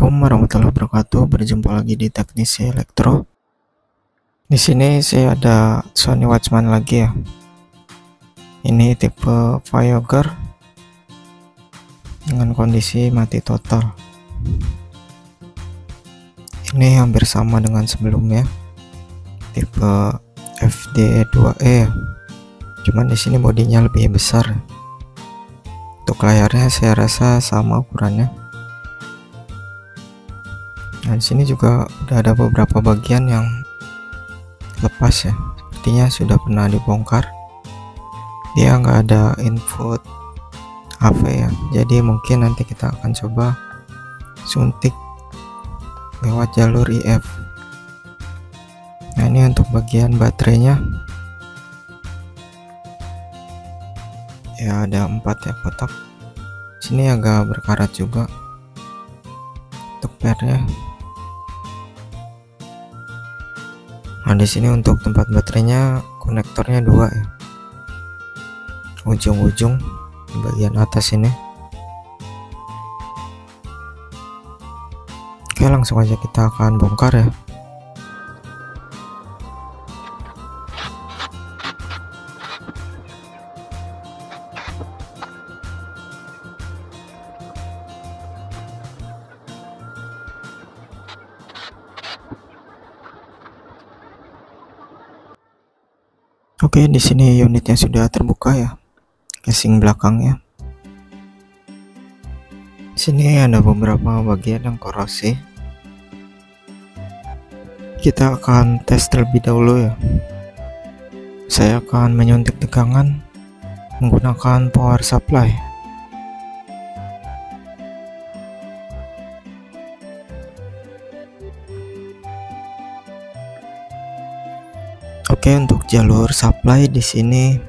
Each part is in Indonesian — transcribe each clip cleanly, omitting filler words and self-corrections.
Assalamualaikum warahmatullahi wabarakatuh. Berjumpa lagi di Teknisi Elektro. Di sini saya ada Sony Watchman lagi ya. Ini tipe Voyager dengan kondisi mati total. Ini hampir sama dengan sebelumnya, tipe FD2E. Cuman di sini bodinya lebih besar. Untuk layarnya saya rasa sama ukurannya. Nah, di sini juga udah ada beberapa bagian yang lepas ya, sepertinya sudah pernah dibongkar. Dia nggak ada input AV ya, jadi mungkin nanti kita akan coba suntik lewat jalur IF. Nah, ini untuk bagian baterainya ya, ada 4 ya kotak. Sini agak berkarat juga untuk pairnya. Nah, di sini untuk tempat baterainya konektornya 2 ya, ujung-ujung di bagian atas ini. Oke, langsung aja kita akan bongkar ya. Oke, di sini unitnya sudah terbuka ya, casing belakangnya. Di sini ada beberapa bagian yang korosi. Kita akan tes terlebih dahulu ya. Saya akan menyuntik tegangan menggunakan power supply. Oke, untuk jalur supply di sini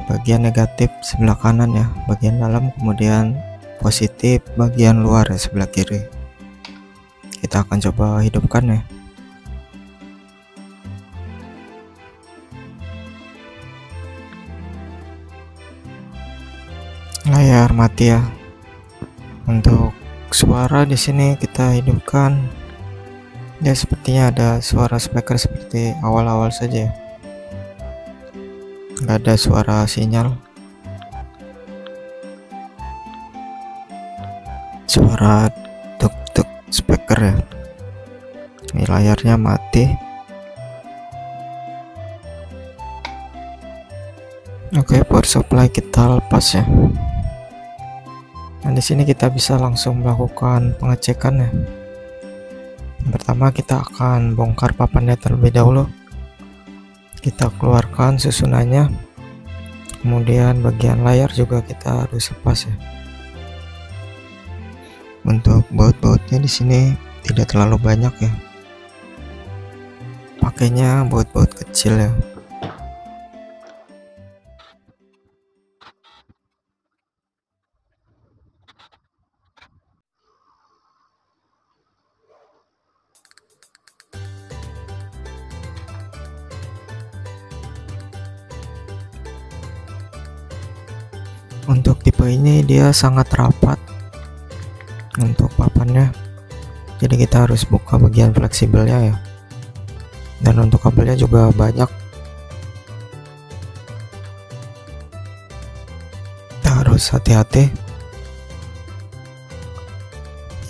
bagian negatif sebelah kanan ya, bagian dalam, kemudian positif bagian luar ya, sebelah kiri. Kita akan coba hidupkan ya. Layar mati ya. Untuk suara di sini kita hidupkan. Ya, sepertinya ada suara speaker seperti awal-awal saja ya. Nggak ada suara sinyal, suara tuk-tuk speaker ya. Ini layarnya mati. Oke, power supply kita lepas ya. Nah, di sini kita bisa langsung melakukan pengecekan ya. Pertama kita akan bongkar papannya terlebih dahulu. Kita keluarkan susunannya, kemudian bagian layar juga kita harus lepas ya. Untuk baut-bautnya di sini tidak terlalu banyak ya, pakainya baut-baut kecil ya. Untuk tipe ini dia sangat rapat untuk papannya, jadi kita harus buka bagian fleksibelnya ya. Dan untuk kabelnya juga banyak, kita harus hati-hati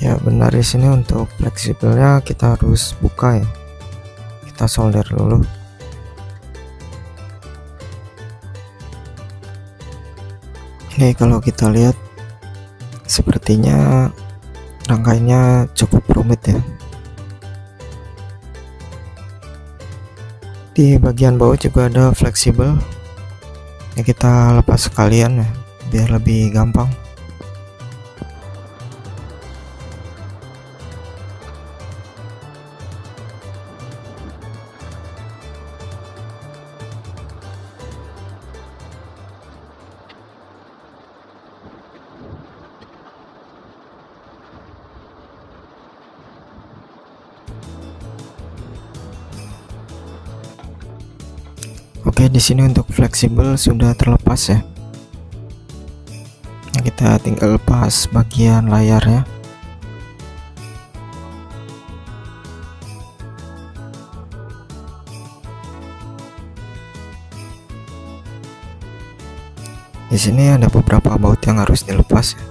ya. Benar, di sini untuk fleksibelnya kita harus buka ya. Kita solder dulu. Ini kalau kita lihat sepertinya rangkaiannya cukup rumit ya. Di bagian bawah juga ada fleksibel. Ini kita lepas sekalian ya, biar lebih gampang. Oke, di sini untuk fleksibel sudah terlepas ya. Nah, kita tinggal lepas bagian layarnya. Di sini ada beberapa baut yang harus dilepas ya.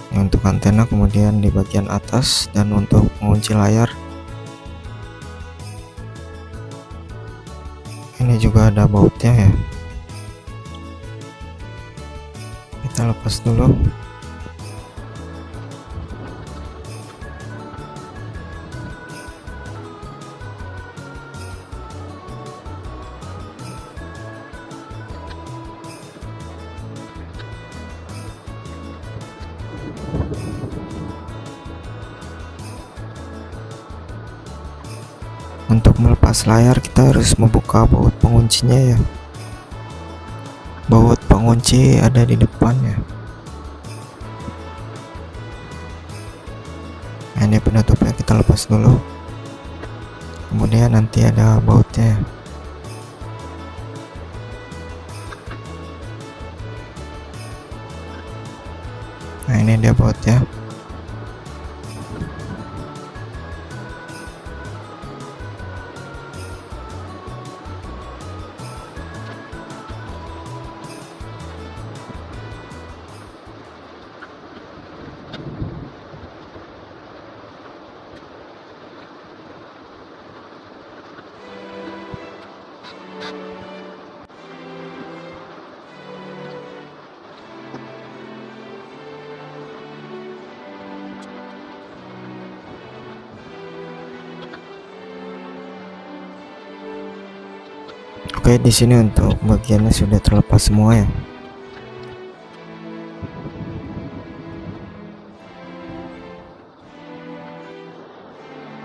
Ini untuk antena, kemudian di bagian atas, dan untuk pengunci layar ini juga ada bautnya ya. Kita lepas dulu. Untuk melepas layar kita harus membuka baut penguncinya ya. Baut pengunci ada di depannya. Nah, ini penutupnya kita lepas dulu. Kemudian nanti ada bautnya. Nah, ini dia bautnya. Oke, di sini untuk bagiannya sudah terlepas semua ya.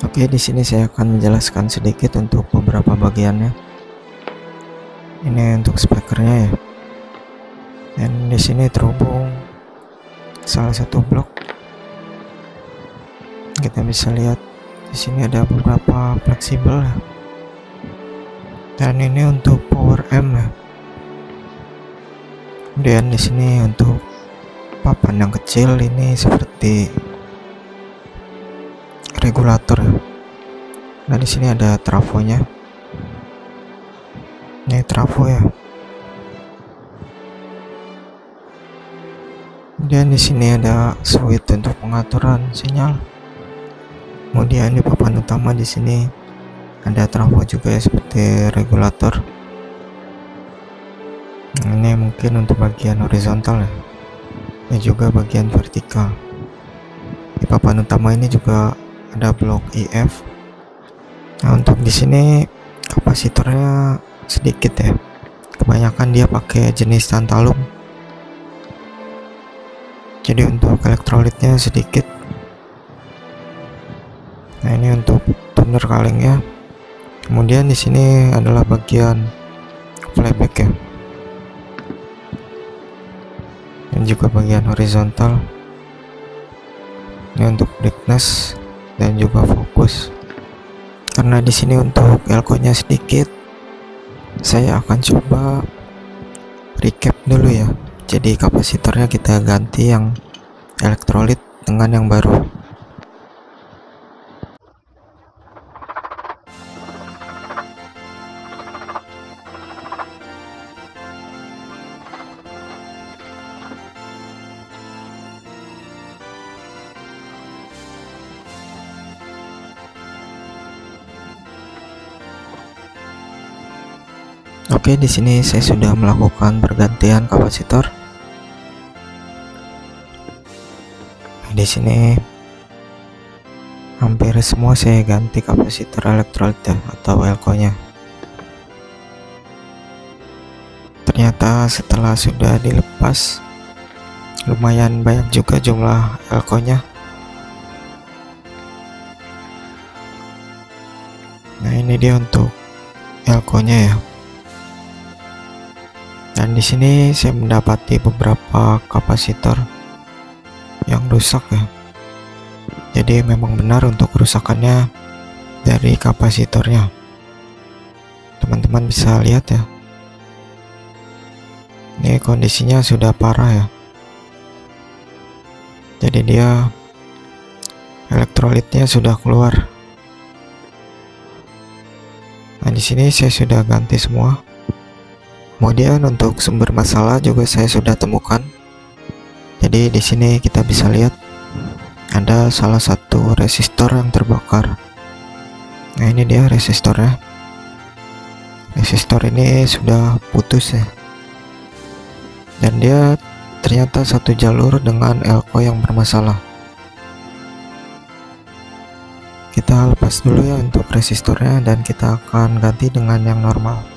Oke, di sini saya akan menjelaskan sedikit untuk beberapa bagiannya. Ini untuk speakernya ya. Dan di sini terhubung salah satu blok. Kita bisa lihat di sini ada beberapa fleksibel ya. Dan ini untuk power amp ya. Kemudian di sini untuk papan yang kecil ini seperti regulator ya. Nah, di sini ada trafonya. Ini trafo ya. Kemudian di sini ada switch untuk pengaturan sinyal. Kemudian di papan utama di sini ada trafo juga ya, seperti regulator. Ini mungkin untuk bagian horizontal ya. Ini juga bagian vertikal. Di papan utama ini juga ada blok IF. Nah, untuk di sini kapasitornya sedikit ya. Kebanyakan dia pakai jenis tantalum. Jadi untuk elektrolitnya sedikit. Nah, ini untuk tuner kalengnya. Kemudian di sini adalah bagian playback ya. Dan juga bagian horizontal. Ini untuk brightness dan juga fokus. Karena di sini untuk elko-nya sedikit, saya akan coba recap dulu ya. Jadi kapasitornya kita ganti yang elektrolit dengan yang baru. Oke, di sini saya sudah melakukan pergantian kapasitor. Di sini hampir semua saya ganti kapasitor elektrolit ya, atau elko-nya. Ternyata setelah sudah dilepas lumayan banyak juga jumlah elko-nya. Nah, ini dia untuk elko-nya ya. Dan di sini saya mendapati beberapa kapasitor yang rusak ya. Jadi memang benar untuk kerusakannya dari kapasitornya. Teman-teman bisa lihat ya. Ini kondisinya sudah parah ya. Jadi dia elektrolitnya sudah keluar. Nah, di sini saya sudah ganti semua. Kemudian untuk sumber masalah juga saya sudah temukan. Jadi di sini kita bisa lihat ada salah satu resistor yang terbakar. Nah, ini dia resistornya. Resistor ini sudah putus ya. Dan dia ternyata satu jalur dengan elko yang bermasalah. Kita lepas dulu ya untuk resistornya dan kita akan ganti dengan yang normal.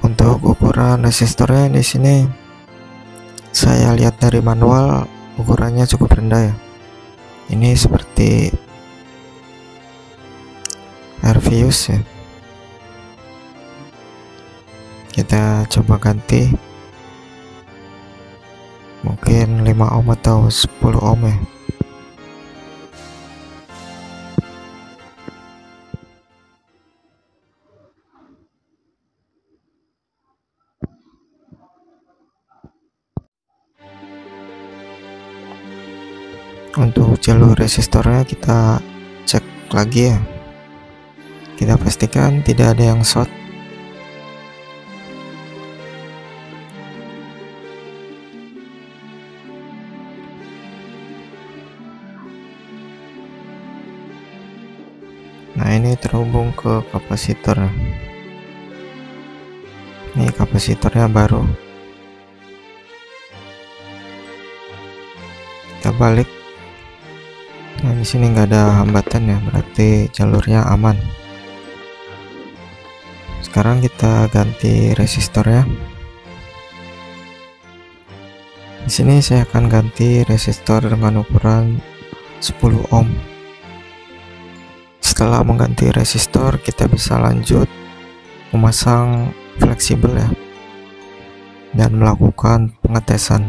Untuk ukuran resistornya di sini saya lihat dari manual ukurannya cukup rendah ya. Ini seperti Airvius ya. Kita coba ganti mungkin 5 ohm atau 10 ohm ya. Untuk jalur resistornya kita cek lagi ya. Kita pastikan tidak ada yang short. Nah, ini terhubung ke kapasitor. Ini kapasitornya baru. Kita balik. Nah, di sini nggak ada hambatan ya, berarti jalurnya aman. Sekarang kita ganti resistornya. Di sini saya akan ganti resistor dengan ukuran 10 ohm. Setelah mengganti resistor, kita bisa lanjut memasang fleksibel ya, dan melakukan pengetesan.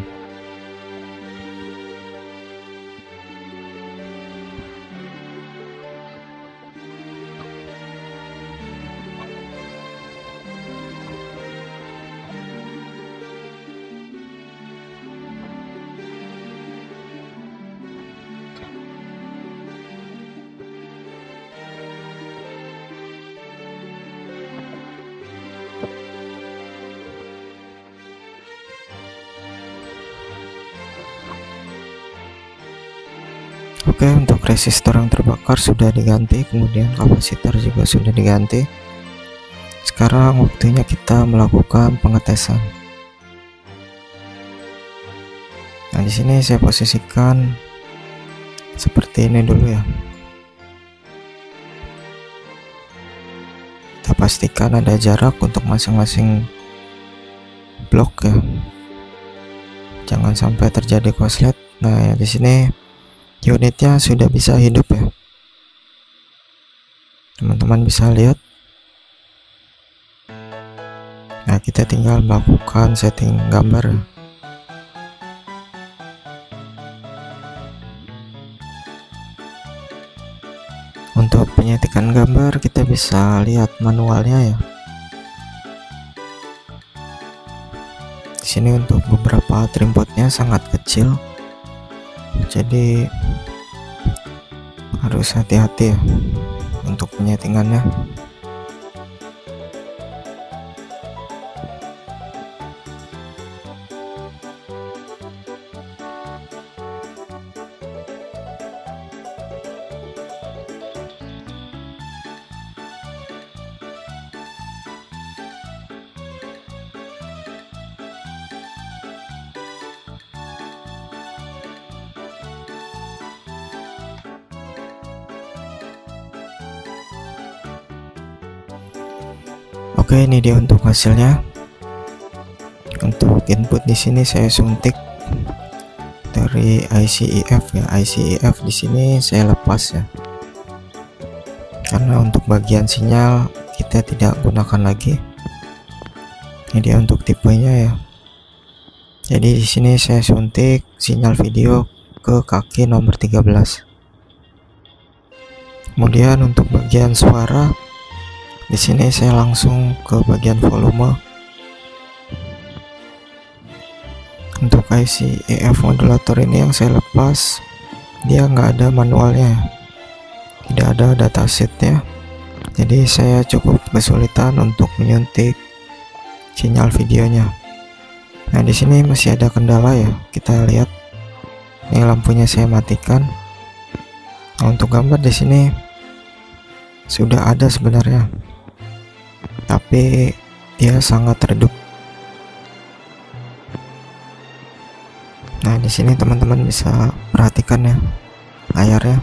Oke, untuk resistor yang terbakar sudah diganti, kemudian kapasitor juga sudah diganti. Sekarang waktunya kita melakukan pengetesan. Nah, di sini saya posisikan seperti ini dulu ya. Kita pastikan ada jarak untuk masing-masing blok ya. Jangan sampai terjadi korslet. Nah, ya, di sini unitnya sudah bisa hidup ya. Teman-teman bisa lihat. Nah, kita tinggal melakukan setting gambar. Untuk penyetikan gambar kita bisa lihat manualnya ya. Di sini untuk beberapa trimpotnya sangat kecil. Jadi harus hati-hati ya untuk penyetingannya. Oke, ini dia untuk hasilnya. Untuk input di sini saya suntik dari ICEF ya. ICEF di sini saya lepas ya. karena untuk bagian sinyal kita tidak gunakan lagi. Ini dia untuk tipenya ya. Jadi di sini saya suntik sinyal video ke kaki nomor 13. Kemudian untuk bagian suara, di sini saya langsung ke bagian volume. Untuk IC EF modulator ini yang saya lepas, dia nggak ada manualnya, tidak ada datasheetnya. Jadi saya cukup kesulitan untuk menyuntik sinyal videonya. Nah di sini masih ada kendala ya, kita lihat. Ini lampunya saya matikan. Nah, untuk gambar di sini sudah ada sebenarnya, tapi dia sangat redup. Nah di sini teman-teman bisa perhatikan ya layarnya.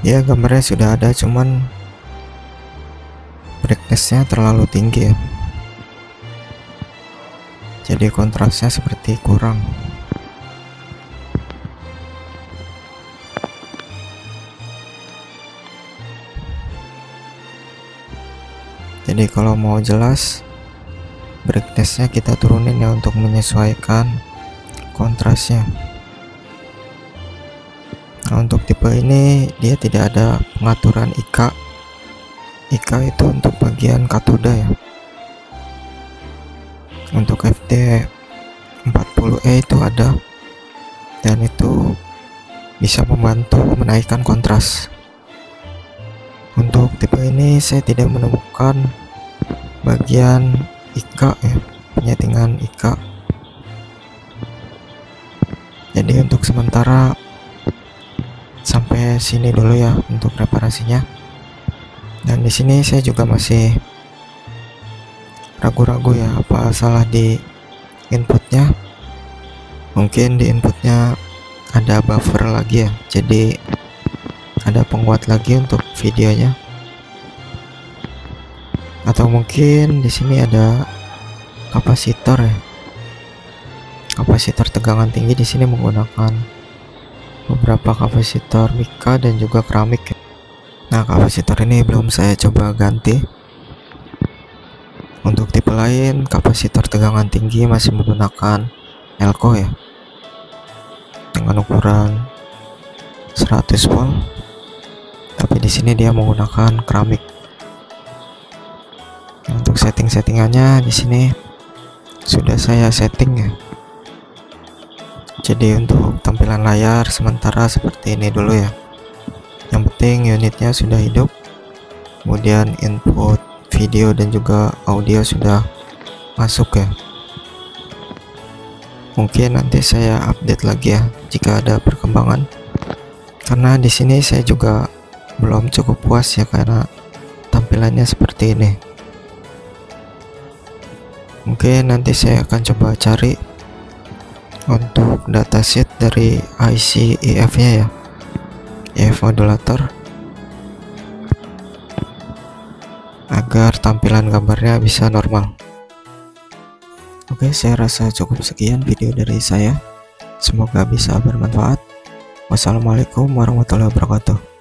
Ya gambarnya sudah ada, cuman brightnessnya terlalu tinggi ya. Jadi kontrasnya seperti kurang. Jadi kalau mau jelas, brightnessnya kita turunin ya untuk menyesuaikan kontrasnya. Nah untuk tipe ini dia tidak ada pengaturan IK. IK itu untuk bagian katoda ya. Untuk FD40E itu ada, dan itu bisa membantu menaikkan kontras. Untuk tipe ini saya tidak menemukan bagian IK ya, penyetingan IK. Jadi untuk sementara sampai sini dulu ya untuk reparasinya. Dan di sini saya juga masih ragu-ragu ya, apa salah di inputnya. Mungkin di inputnya ada buffer lagi ya, jadi ada penguat lagi untuk videonya. Atau mungkin di sini ada kapasitor ya, kapasitor tegangan tinggi. Di sini menggunakan beberapa kapasitor mika dan juga keramik ya. Nah kapasitor ini belum saya coba ganti. Untuk tipe lain kapasitor tegangan tinggi masih menggunakan elko ya, dengan ukuran 100 volt. Tapi di sini dia menggunakan keramik. Untuk settingannya di sini sudah saya setting ya. Jadi untuk tampilan layar sementara seperti ini dulu ya. Yang penting unitnya sudah hidup. Kemudian input video dan juga audio sudah masuk ya. Mungkin nanti saya update lagi ya jika ada perkembangan. Karena di sini saya juga belum cukup puas ya, karena tampilannya seperti ini. Mungkin nanti saya akan coba cari untuk datasheet dari IC EF nya ya, EF modulator, agar tampilan gambarnya bisa normal. Oke, saya rasa cukup sekian video dari saya. Semoga bisa bermanfaat. Wassalamualaikum warahmatullahi wabarakatuh.